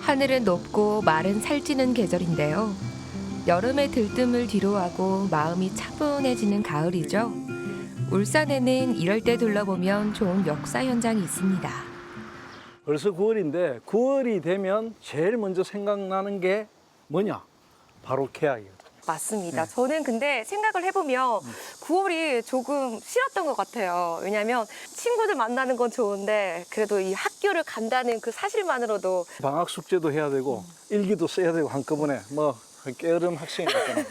하늘은 높고 말은 살찌는 계절인데요. 여름의 들뜸을 뒤로하고 마음이 차분해지는 가을이죠. 울산에는 이럴 때 둘러보면 좋은 역사 현장이 있습니다. 벌써 9월인데 9월이 되면 제일 먼저 생각나는 게 뭐냐? 바로 개학이거든요. 맞습니다. 네. 저는 근데 생각을 해보면 9월이 조금 싫었던 것 같아요. 왜냐하면 친구들 만나는 건 좋은데 그래도 이 학교를 간다는 그 사실만으로도 방학 숙제도 해야 되고 일기도 써야 되고 한꺼번에 뭐 게으른 학생이었잖아요.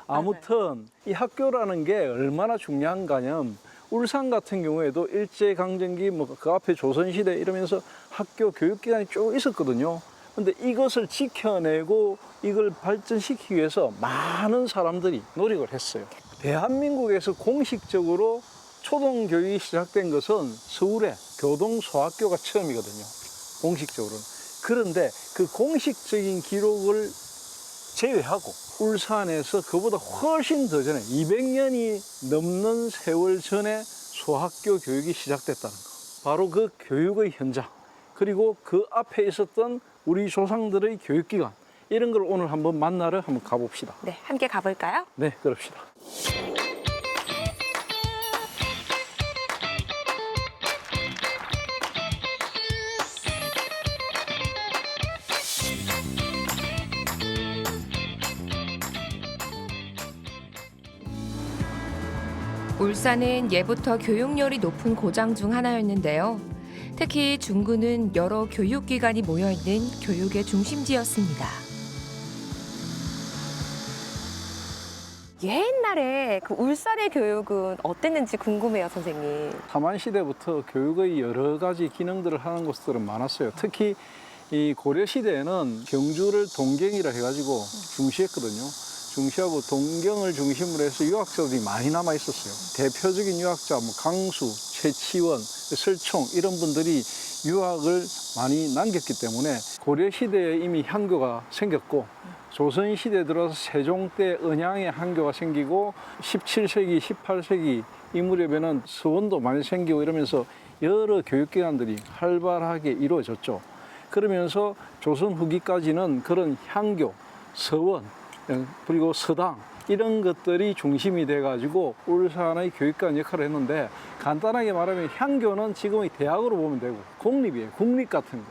아무튼 이 학교라는 게 얼마나 중요한가면 울산 같은 경우에도 일제강점기 뭐 그 앞에 조선시대 이러면서 학교 교육기관이 쭉 있었거든요. 근데 이것을 지켜내고 이걸 발전시키기 위해서 많은 사람들이 노력을 했어요. 대한민국에서 공식적으로 초등교육이 시작된 것은 서울의 교동소학교가 처음이거든요. 공식적으로는. 그런데 그 공식적인 기록을 제외하고 울산에서 그보다 훨씬 더 전에 200년이 넘는 세월 전에 소학교 교육이 시작됐다는 거. 바로 그 교육의 현장, 그리고 그 앞에 있었던 우리 조상들의 교육기관, 이런 걸 오늘 한번 만나러 한번 가봅시다. 네, 함께 가볼까요? 네, 그럽시다. 울산은 예부터 교육열이 높은 고장 중 하나였는데요. 특히 중구는 여러 교육기관이 모여있는 교육의 중심지였습니다. 옛날에 그 울산의 교육은 어땠는지 궁금해요, 선생님. 삼한시대부터 교육의 여러 가지 기능들을 하는 곳들은 많았어요. 특히 이 고려시대에는 경주를 동경이라 해가지고 중시했거든요. 중시하고 동경을 중심으로 해서 유학자들이 많이 남아 있었어요. 대표적인 유학자, 뭐 강수, 최치원, 설총 이런 분들이 유학을 많이 남겼기 때문에 고려시대에 이미 향교가 생겼고 조선시대에 들어서 세종 때 은양의 향교가 생기고 17세기, 18세기 이 무렵에는 서원도 많이 생기고 이러면서 여러 교육기관들이 활발하게 이루어졌죠. 그러면서 조선 후기까지는 그런 향교, 서원, 그리고 서당 이런 것들이 중심이 돼가지고 울산의 교육관 역할을 했는데 간단하게 말하면 향교는 지금의 대학으로 보면 되고 공립이에요. 국립 같은 거.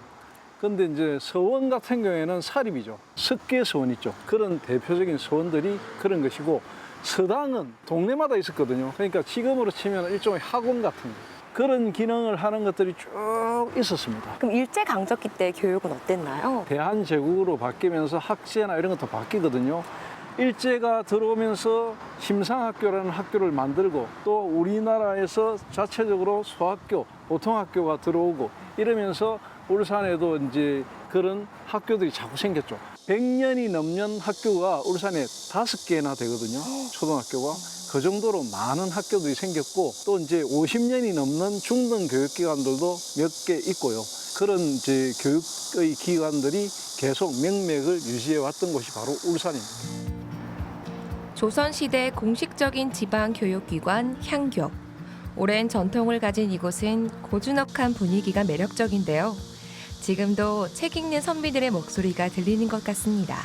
근데 이제 서원 같은 경우에는 사립이죠. 석계서원 있죠. 그런 대표적인 서원들이 그런 것이고 서당은 동네마다 있었거든요. 그러니까 지금으로 치면 일종의 학원 같은 거. 그런 기능을 하는 것들이 쭉 있었습니다. 그럼 일제강점기 때 교육은 어땠나요? 대한제국으로 바뀌면서 학제나 이런 것도 바뀌거든요. 일제가 들어오면서 심상학교라는 학교를 만들고 또 우리나라에서 자체적으로 소학교, 보통학교가 들어오고 이러면서 울산에도 이제 그런 학교들이 자꾸 생겼죠. 100년이 넘는 학교가 울산에 5개나 되거든요. 초등학교가. 그 정도로 많은 학교들이 생겼고 또 이제 50년이 넘는 중등교육기관들도 몇 개 있고요. 그런 이제 교육의 기관들이 계속 명맥을 유지해 왔던 곳이 바로 울산입니다. 조선시대 공식적인 지방교육기관 향교. 오랜 전통을 가진 이곳은 고즈넉한 분위기가 매력적인데요. 지금도 책 읽는 선비들의 목소리가 들리는 것 같습니다.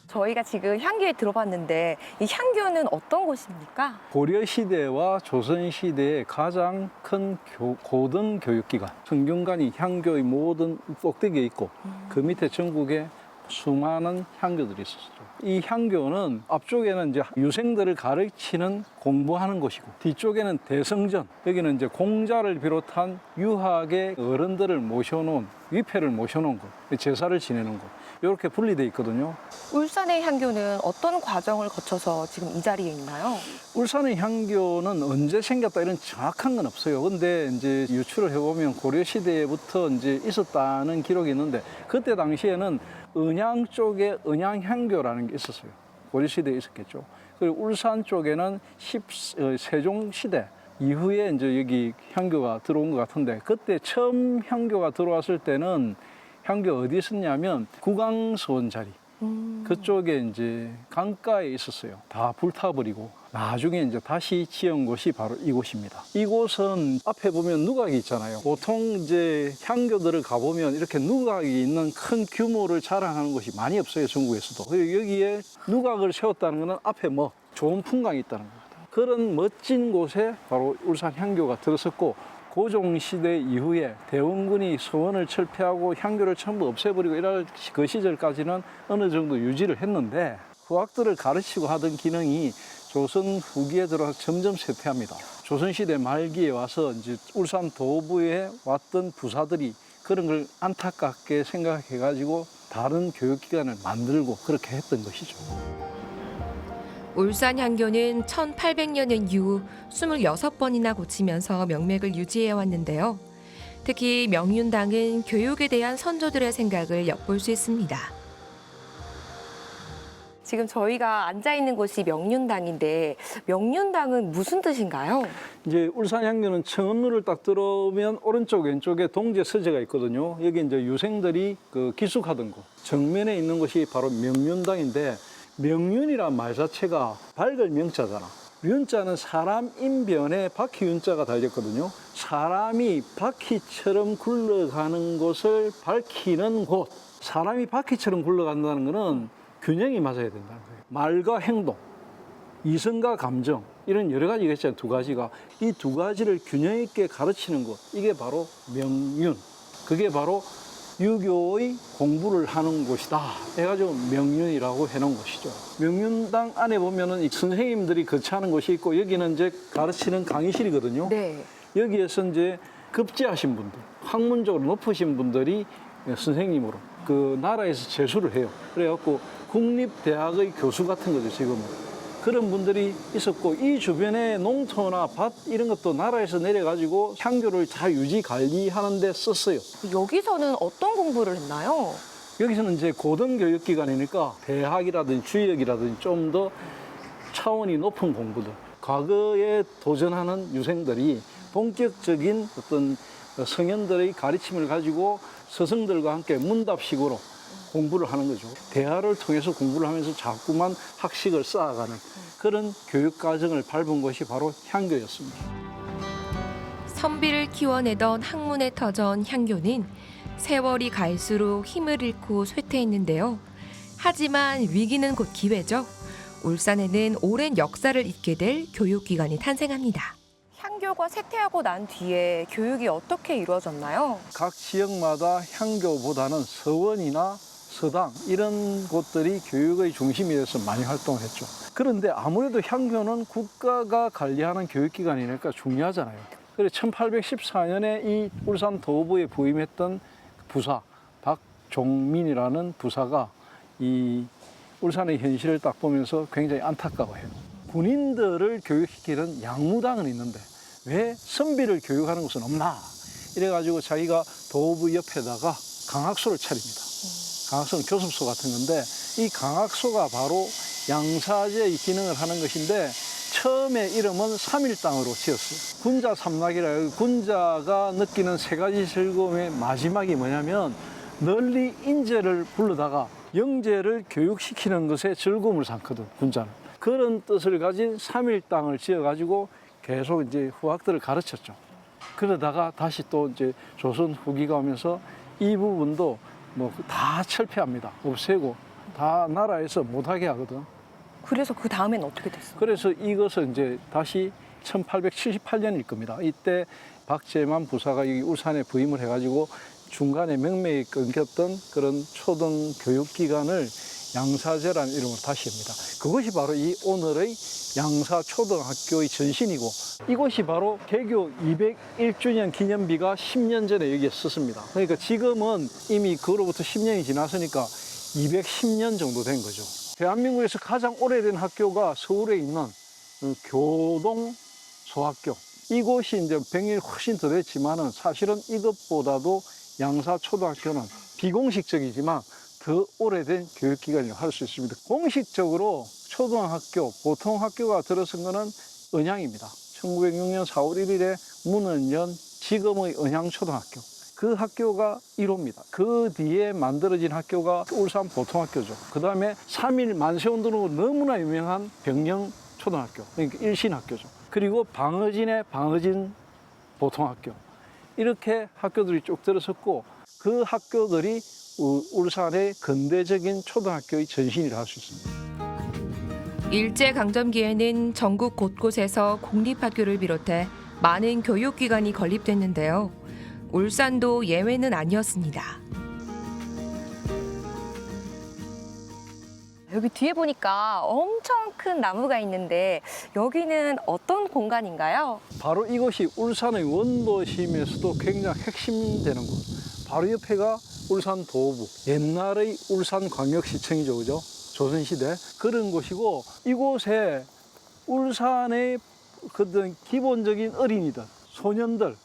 저희가 지금 향교에 들어봤는데 이 향교는 어떤 곳입니까? 고려시대와 조선시대의 가장 큰 고등교육기관. 성균관이 향교의 모든 꼭대기에 있고 그 밑에 전국에 수많은 향교들이 있었죠. 이 향교는 앞쪽에는 이제 유생들을 가르치는 공부하는 곳이고 뒤쪽에는 대성전, 여기는 이제 공자를 비롯한 유학의 어른들을 모셔놓은 위패를 모셔놓은 곳, 제사를 지내는 곳 이렇게 분리되어 있거든요. 울산의 향교는 어떤 과정을 거쳐서 지금 이 자리에 있나요? 울산의 향교는 언제 생겼다 이런 정확한 건 없어요. 근데 이제 유출을 해보면 고려시대부터 이제 있었다는 기록이 있는데 그때 당시에는 은양 쪽에 은양향교라는 게 있었어요. 고려시대에 있었겠죠. 그리고 울산 쪽에는 세종시대 이후에 이제 여기 향교가 들어온 것 같은데 그때 처음 향교가 들어왔을 때는 향교 어디 있었냐면 구강서원 자리. 그쪽에 이제 강가에 있었어요. 다 불타버리고 나중에 이제 다시 지은 곳이 바로 이곳입니다. 이곳은 앞에 보면 누각이 있잖아요. 보통 이제 향교들을 가보면 이렇게 누각이 있는 큰 규모를 자랑하는 곳이 많이 없어요, 전국에서도. 그리고 여기에 누각을 세웠다는 것은 앞에 뭐 좋은 풍광이 있다는 겁니다. 그런 멋진 곳에 바로 울산 향교가 들어섰고, 고종시대 이후에 대원군이 서원을 철폐하고 향교를 전부 없애버리고 이럴 그 시절까지는 어느 정도 유지를 했는데, 후학들을 가르치고 하던 기능이 조선 후기에 들어서 점점 쇠퇴합니다. 조선시대 말기에 와서 이제 울산 도부에 왔던 부사들이 그런 걸 안타깝게 생각해가지고 다른 교육기관을 만들고 그렇게 했던 것이죠. 울산 향교는 1800년의 이후 26번이나 고치면서 명맥을 유지해 왔는데요. 특히 명륜당은 교육에 대한 선조들의 생각을 엿볼 수 있습니다. 지금 저희가 앉아 있는 곳이 명륜당인데 명륜당은 무슨 뜻인가요? 이제 울산 향교는 청원루를 딱 들어오면 오른쪽 왼쪽에 동제 서재가 있거든요. 여기 이제 유생들이 그 기숙하던 곳, 정면에 있는 곳이 바로 명륜당인데, 명륜이란 말 자체가 밝을 명자잖아. 윤자는 사람 인변에 바퀴 윤자가 달렸거든요. 사람이 바퀴처럼 굴러가는 곳을 밝히는 곳. 사람이 바퀴처럼 굴러간다는 것은 균형이 맞아야 된다는 거예요. 말과 행동, 이성과 감정, 이런 여러 가지가 있잖아요. 두 가지가. 이 두 가지를 균형 있게 가르치는 것, 이게 바로 명륜. 그게 바로 유교의 공부를 하는 곳이다 해가지고 명륜이라고 해놓은 것이죠. 명륜당 안에 보면은 이 선생님들이 거처하는 곳이 있고, 여기는 이제 가르치는 강의실이거든요. 네. 여기에서 이제 급제하신 분들, 학문적으로 높으신 분들이 선생님으로 그 나라에서 재수를 해요. 그래갖고 국립대학의 교수 같은 거죠, 지금은. 그런 분들이 있었고, 이 주변에 농토나 밭 이런 것도 나라에서 내려가지고 향교를 잘 유지 관리하는 데 썼어요. 여기서는 어떤 공부를 했나요? 여기서는 이제 고등교육기관이니까 대학이라든지 주역이라든지 좀 더 차원이 높은 공부들, 과거에 도전하는 유생들이 본격적인 어떤 성현들의 가르침을 가지고 스승들과 함께 문답식으로 공부를 하는 거죠. 대화를 통해서 공부를 하면서 자꾸만 학식을 쌓아가는 그런 교육 과정을 밟은 것이 바로 향교였습니다. 선비를 키워내던 학문의 터전 향교는 세월이 갈수록 힘을 잃고 쇠퇴했는데요. 하지만 위기는 곧 기회죠. 울산에는 오랜 역사를 잇게 될 교육기관이 탄생합니다. 향교가 쇠퇴하고 난 뒤에 교육이 어떻게 이루어졌나요? 각 지역마다 향교보다는 서원이나 서당 이런 곳들이 교육의 중심이 돼서 많이 활동을 했죠. 그런데 아무래도 향교는 국가가 관리하는 교육기관이니까 중요하잖아요. 그래서 1814년에 이 울산 도부에 부임했던 부사 박종민이라는 부사가 이 울산의 현실을 딱 보면서 굉장히 안타까워해요. 군인들을 교육시키는 양무당은 있는데 왜 선비를 교육하는 곳은 없나? 이래가지고 자기가 도부 옆에다가 강학소를 차립니다. 강학소는 교습소 같은 건데, 이 강학소가 바로 양사제의 기능을 하는 것인데, 처음에 이름은 삼일당으로 지었어요. 군자 삼락이라, 군자가 느끼는 세 가지 즐거움의 마지막이 뭐냐면 널리 인재를 불러다가 영재를 교육시키는 것에 즐거움을 삼거든, 군자는. 그런 뜻을 가진 삼일당을 지어가지고 계속 이제 후학들을 가르쳤죠. 그러다가 다시 또 이제 조선 후기가 오면서 이 부분도 뭐 다 철폐합니다. 없애고 다 나라에서 못하게 하거든. 그래서 그 다음엔 어떻게 됐어요? 그래서 이것은 이제 다시 1878년일 겁니다. 이때 박재만 부사가 여기 울산에 부임을 해가지고 중간에 명맥이 끊겼던 그런 초등 교육기관을 양사제라는 이름으로 다시 합니다. 그것이 바로 이 오늘의 양사초등학교의 전신이고, 이곳이 바로 개교 201주년 기념비가 10년 전에 여기에 썼습니다. 그러니까 지금은 이미 그로부터 10년이 지났으니까 210년 정도 된 거죠. 대한민국에서 가장 오래된 학교가 서울에 있는 교동 소학교. 이곳이 이제 100년이 훨씬 더 됐지만은 사실은 이것보다도 양사초등학교는 비공식적이지만 더 오래된 교육기관이라고 할 수 있습니다. 공식적으로 초등학교, 보통학교가 들어선 거는 은양입니다. 1906년 4월 1일에 문을 연 지금의 은양초등학교. 그 학교가 1호입니다. 그 뒤에 만들어진 학교가 울산 보통학교죠. 그 다음에 3.1 만세운동으로 너무나 유명한 병영 초등학교, 그러니까 일신학교죠. 그리고 방어진의 방어진 보통학교. 이렇게 학교들이 쭉 들어섰고 그 학교들이 울산의 근대적인 초등학교의 전신이라 할 수 있습니다. 일제강점기에는 전국 곳곳에서 공립학교를 비롯해 많은 교육기관이 건립됐는데요. 울산도 예외는 아니었습니다. 여기 뒤에 보니까 엄청 큰 나무가 있는데 여기는 어떤 공간인가요? 바로 이곳이 울산의 원도심에서도 굉장히 핵심되는 곳. 바로 옆에가 울산 도부, 옛날의 울산광역시청이죠, 그죠? 조선시대 그런 곳이고 이곳에 울산의 그런 기본적인 어린이들, 소년들을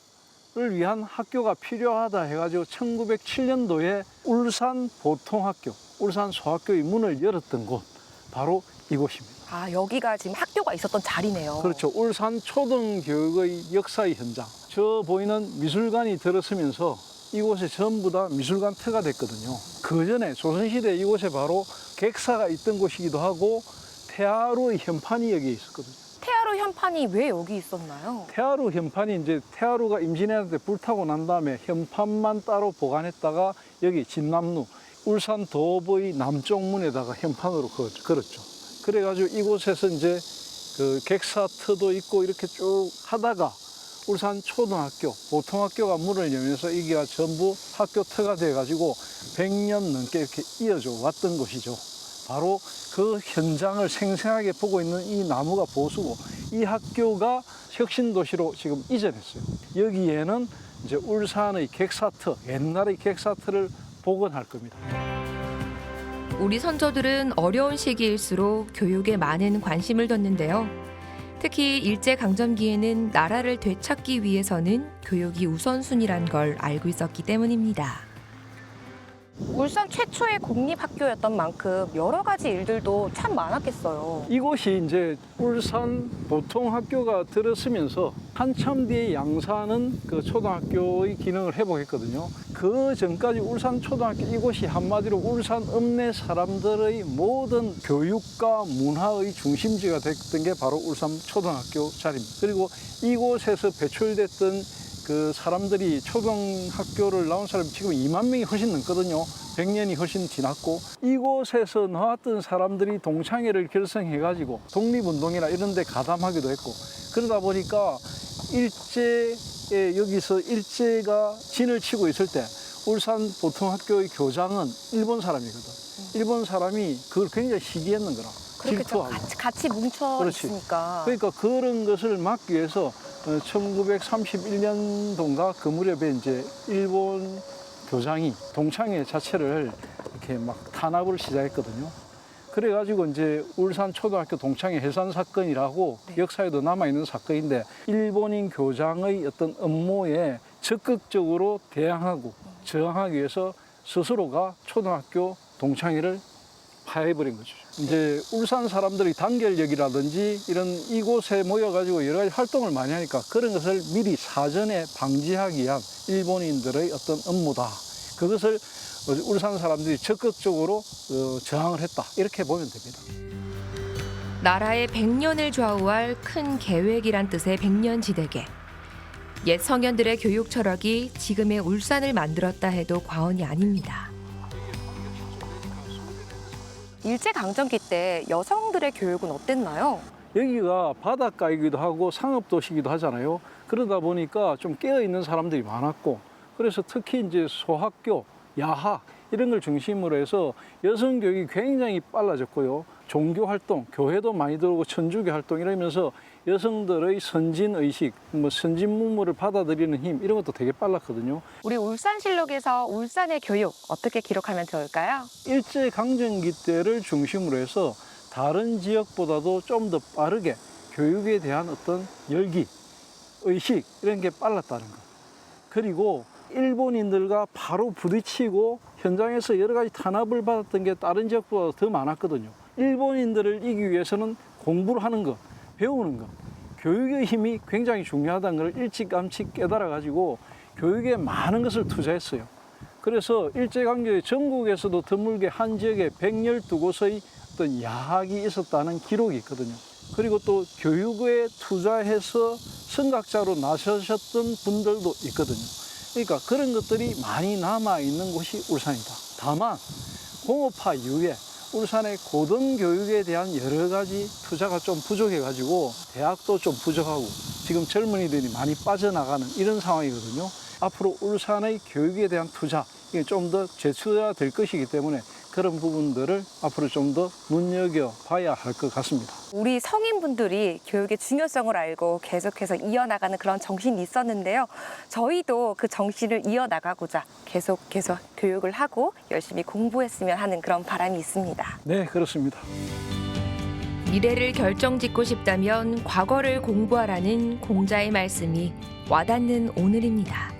위한 학교가 필요하다 해가지고 1907년도에 울산 보통학교, 울산 소학교의 문을 열었던 곳 바로 이곳입니다. 아, 여기가 지금 학교가 있었던 자리네요. 그렇죠. 울산 초등교육의 역사의 현장. 저 보이는 미술관이 들어서면서 이곳에 전부 다 미술관 터가 됐거든요. 그 전에 조선시대 이곳에 바로 객사가 있던 곳이기도 하고 태화로의 현판이 여기에 있었거든요. 태화로 현판이 왜 여기 있었나요? 태화로 현판이 이제 태화로가 임진왜란 때 불타고 난 다음에 현판만 따로 보관했다가 여기 진남루 울산 도읍의 남쪽 문에다가 현판으로 걸었죠. 그래가지고 이곳에서 이제 그 객사터도 있고 이렇게 쭉 하다가 울산 초등학교, 보통학교가 문을 열면서 이게 전부 학교터가 돼가지고 100년 넘게 이렇게 이어져 왔던 곳이죠. 바로 그 현장을 생생하게 보고 있는 이 나무가 보수고 이 학교가 혁신도시로 지금 이전했어요. 여기에는 이제 울산의 객사터, 옛날의 객사터를 복원할 겁니다. 우리 선조들은 어려운 시기일수록 교육에 많은 관심을 뒀는데요. 특히 일제강점기에는 나라를 되찾기 위해서는 교육이 우선순위란 걸 알고 있었기 때문입니다. 울산 최초의 공립학교였던 만큼 여러 가지 일들도 참 많았겠어요. 이곳이 이제 울산 보통학교가 들어서면서 한참 뒤에 양산은 그 초등학교의 기능을 회복했거든요. 그 전까지 울산 초등학교 이곳이 한마디로 울산 읍내 사람들의 모든 교육과 문화의 중심지가 됐던 게 바로 울산 초등학교 자리입니다. 그리고 이곳에서 배출됐던 그 사람들이 초등학교를 나온 사람이 지금 2만 명이 훨씬 넘거든요. 100년이 훨씬 지났고 이곳에서 나왔던 사람들이 동창회를 결성해가지고 독립운동이나 이런 데 가담하기도 했고 그러다 보니까 여기서 일제가 진을 치고 있을 때 울산 보통학교의 교장은 일본 사람이거든. 일본 사람이 그걸 굉장히 시기했는 거라. 그렇겠죠. 같이 뭉쳐 그렇지. 있으니까. 그러니까 그런 것을 막기 위해서 1931년도인가 그 무렵에 이제 일본 교장이 동창회 자체를 이렇게 막 탄압을 시작했거든요. 그래가지고 이제 울산 초등학교 동창회 해산 사건이라고 역사에도 남아있는 사건인데 일본인 교장의 어떤 업무에 적극적으로 대항하고 저항하기 위해서 스스로가 초등학교 동창회를 파해버린 거죠. 이제 울산 사람들이 단결력이라든지 이런 이곳에 모여가지고 여러 가지 활동을 많이 하니까 그런 것을 미리 사전에 방지하기 위한 일본인들의 어떤 업무다. 그것을 울산 사람들이 적극적으로 저항을 했다. 이렇게 보면 됩니다. 나라의 100년을 좌우할 큰 계획이란 뜻의 백년지대계. 옛 성현들의 교육 철학이 지금의 울산을 만들었다 해도 과언이 아닙니다. 일제강점기 때 여성들의 교육은 어땠나요? 여기가 바닷가이기도 하고 상업도시이기도 하잖아요. 그러다 보니까 좀 깨어있는 사람들이 많았고 그래서 특히 이제 소학교, 야학 이런 걸 중심으로 해서 여성 교육이 굉장히 빨라졌고요. 종교 활동, 교회도 많이 들어오고 천주교 활동 이러면서 여성들의 선진 의식, 선진 문물을 받아들이는 힘 이런 것도 되게 빨랐거든요. 우리 울산실록에서 울산의 교육 어떻게 기록하면 좋을까요? 일제 강점기 때를 중심으로 해서 다른 지역보다도 좀 더 빠르게 교육에 대한 어떤 열기, 의식 이런 게 빨랐다는 것. 그리고 일본인들과 바로 부딪히고 현장에서 여러 가지 탄압을 받았던 게 다른 지역보다 더 많았거든요. 일본인들을 이기기 위해서는 공부를 하는 것, 배우는 것, 교육의 힘이 굉장히 중요하다는 걸 일찌감치 깨달아가지고 교육에 많은 것을 투자했어요. 그래서 일제강점기 전국에서도 드물게 한 지역에 112곳의 어떤 야학이 있었다는 기록이 있거든요. 그리고 또 교육에 투자해서 성각자로 나서셨던 분들도 있거든요. 그러니까 그런 것들이 많이 남아있는 곳이 울산이다. 다만 공업화 이후에 울산의 고등교육에 대한 여러 가지 투자가 좀 부족해가지고 대학도 좀 부족하고 지금 젊은이들이 많이 빠져나가는 이런 상황이거든요. 앞으로 울산의 교육에 대한 투자, 이게 좀 더 재투자될 것이기 때문에 그런 부분들을 앞으로 좀 더 눈여겨봐야 할 것 같습니다. 우리 성인분들이 교육의 중요성을 알고 계속해서 이어나가는 그런 정신이 있었는데요. 저희도 그 정신을 이어나가고자 계속 교육을 하고 열심히 공부했으면 하는 그런 바람이 있습니다. 네, 그렇습니다. 미래를 결정짓고 싶다면 과거를 공부하라는 공자의 말씀이 와닿는 오늘입니다.